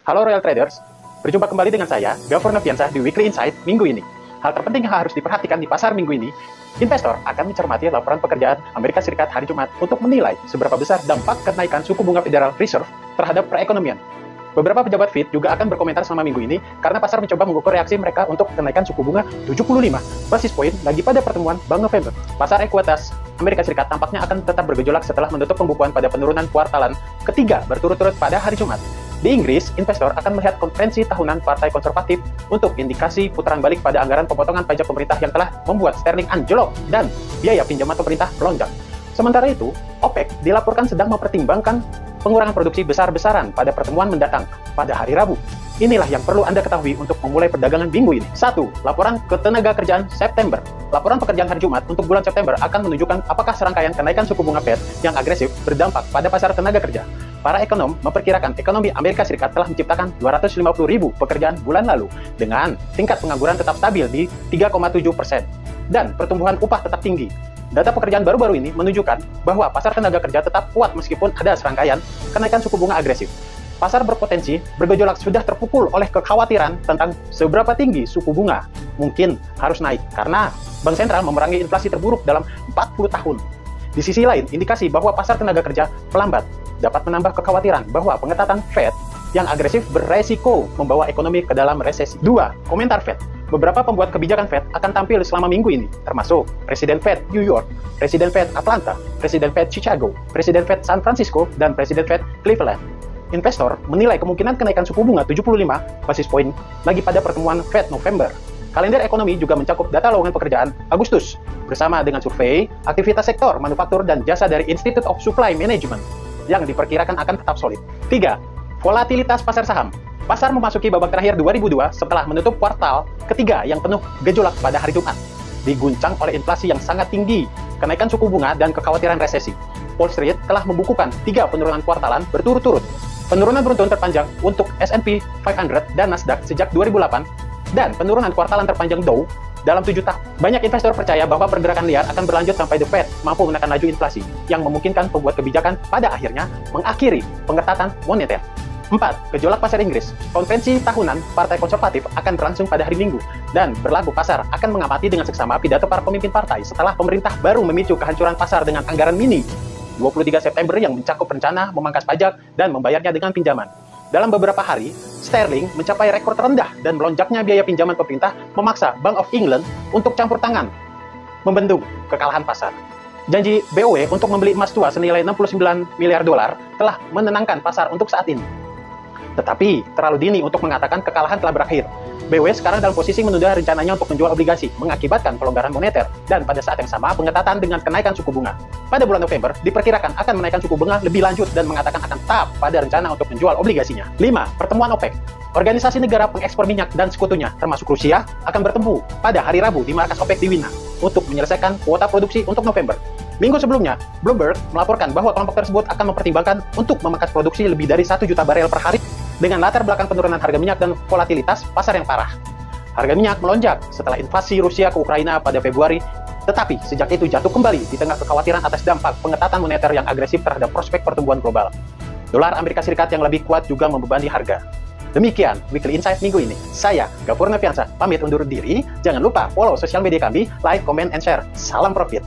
Halo Royal Traders, berjumpa kembali dengan saya, Gafur Noviansa di Weekly Insight minggu ini. Hal terpenting yang harus diperhatikan di pasar minggu ini, investor akan mencermati laporan pekerjaan Amerika Serikat hari Jumat untuk menilai seberapa besar dampak kenaikan suku bunga Federal Reserve terhadap perekonomian. Beberapa pejabat Fed juga akan berkomentar selama minggu ini karena pasar mencoba mengukur reaksi mereka untuk kenaikan suku bunga 75 basis poin lagi pada pertemuan Bank November. Pasar ekuitas Amerika Serikat tampaknya akan tetap bergejolak setelah menutup pembukuan pada penurunan kuartalan ketiga berturut-turut pada hari Jumat. Di Inggris, investor akan melihat konferensi tahunan Partai Konservatif untuk indikasi putaran balik pada anggaran pemotongan pajak pemerintah yang telah membuat sterling anjlok dan biaya pinjaman pemerintah melonjak. Sementara itu, OPEC dilaporkan sedang mempertimbangkan pengurangan produksi besar-besaran pada pertemuan mendatang pada hari Rabu. Inilah yang perlu Anda ketahui untuk memulai perdagangan minggu ini. 1. Laporan Ketenagakerjaan September. Laporan pekerjaan hari Jumat untuk bulan September akan menunjukkan apakah serangkaian kenaikan suku bunga Fed yang agresif berdampak pada pasar tenaga kerja. Para ekonom memperkirakan ekonomi Amerika Serikat telah menciptakan 250.000 pekerjaan bulan lalu dengan tingkat pengangguran tetap stabil di 3,7% dan pertumbuhan upah tetap tinggi. Data pekerjaan baru-baru ini menunjukkan bahwa pasar tenaga kerja tetap kuat meskipun ada serangkaian kenaikan suku bunga agresif. Pasar berpotensi bergejolak sudah terpukul oleh kekhawatiran tentang seberapa tinggi suku bunga mungkin harus naik karena Bank Sentral memerangi inflasi terburuk dalam 40 tahun. Di sisi lain, indikasi bahwa pasar tenaga kerja pelambat dapat menambah kekhawatiran bahwa pengetatan Fed yang agresif beresiko membawa ekonomi ke dalam resesi. 2. Komentar Fed. Beberapa pembuat kebijakan Fed akan tampil selama minggu ini, termasuk Presiden Fed New York, Presiden Fed Atlanta, Presiden Fed Chicago, Presiden Fed San Francisco, dan Presiden Fed Cleveland. Investor menilai kemungkinan kenaikan suku bunga 75 basis poin lagi pada pertemuan Fed November. Kalender ekonomi juga mencakup data lowongan pekerjaan Agustus, bersama dengan survei aktivitas sektor manufaktur dan jasa dari Institute of Supply Management, yang diperkirakan akan tetap solid. 3. Volatilitas pasar saham. Pasar memasuki babak terakhir 2002 setelah menutup kuartal ketiga yang penuh gejolak pada hari Jumat, diguncang oleh inflasi yang sangat tinggi, kenaikan suku bunga, dan kekhawatiran resesi. Wall Street telah membukukan 3 penurunan kuartalan berturut-turut. Penurunan beruntun terpanjang untuk S&P 500 dan Nasdaq sejak 2008, dan penurunan kuartalan terpanjang Dow dalam 7 tahun. Banyak investor percaya bahwa pergerakan liar akan berlanjut sampai The Fed mampu menekan laju inflasi, yang memungkinkan pembuat kebijakan pada akhirnya mengakhiri pengetatan moneter. 4. Gejolak pasar Inggris. Konferensi tahunan Partai Konservatif akan berlangsung pada hari Minggu, dan berlaku pasar akan mengamati dengan seksama pidato para pemimpin partai setelah pemerintah baru memicu kehancuran pasar dengan anggaran mini 23 September yang mencakup rencana memangkas pajak dan membayarnya dengan pinjaman. Dalam beberapa hari, sterling mencapai rekor terendah dan melonjaknya biaya pinjaman pemerintah memaksa Bank of England untuk campur tangan, membendung kekalahan pasar. Janji BOE untuk membeli emas tua senilai 69 miliar dolar telah menenangkan pasar untuk saat ini. Tetapi, terlalu dini untuk mengatakan kekalahan telah berakhir. BOE sekarang dalam posisi menunda rencananya untuk menjual obligasi, mengakibatkan pelonggaran moneter, dan pada saat yang sama pengetatan dengan kenaikan suku bunga. Pada bulan November, diperkirakan akan menaikkan suku bunga lebih lanjut dan mengatakan akan tetap pada rencana untuk menjual obligasinya. 5. Pertemuan OPEC. Organisasi negara pengekspor minyak dan sekutunya, termasuk Rusia, akan bertemu pada hari Rabu di markas OPEC di Wina untuk menyelesaikan kuota produksi untuk November. Minggu sebelumnya, Bloomberg melaporkan bahwa kelompok tersebut akan mempertimbangkan untuk memangkas produksi lebih dari 1 juta barel per hari dengan latar belakang penurunan harga minyak dan volatilitas pasar yang parah. Harga minyak melonjak setelah invasi Rusia ke Ukraina pada Februari, tetapi sejak itu jatuh kembali di tengah kekhawatiran atas dampak pengetatan moneter yang agresif terhadap prospek pertumbuhan global. Dolar Amerika Serikat yang lebih kuat juga membebani harga. Demikian Weekly Insight minggu ini. Saya, Gafur Noviansa, pamit undur diri. Jangan lupa follow sosial media kami, like, comment, and share. Salam profit!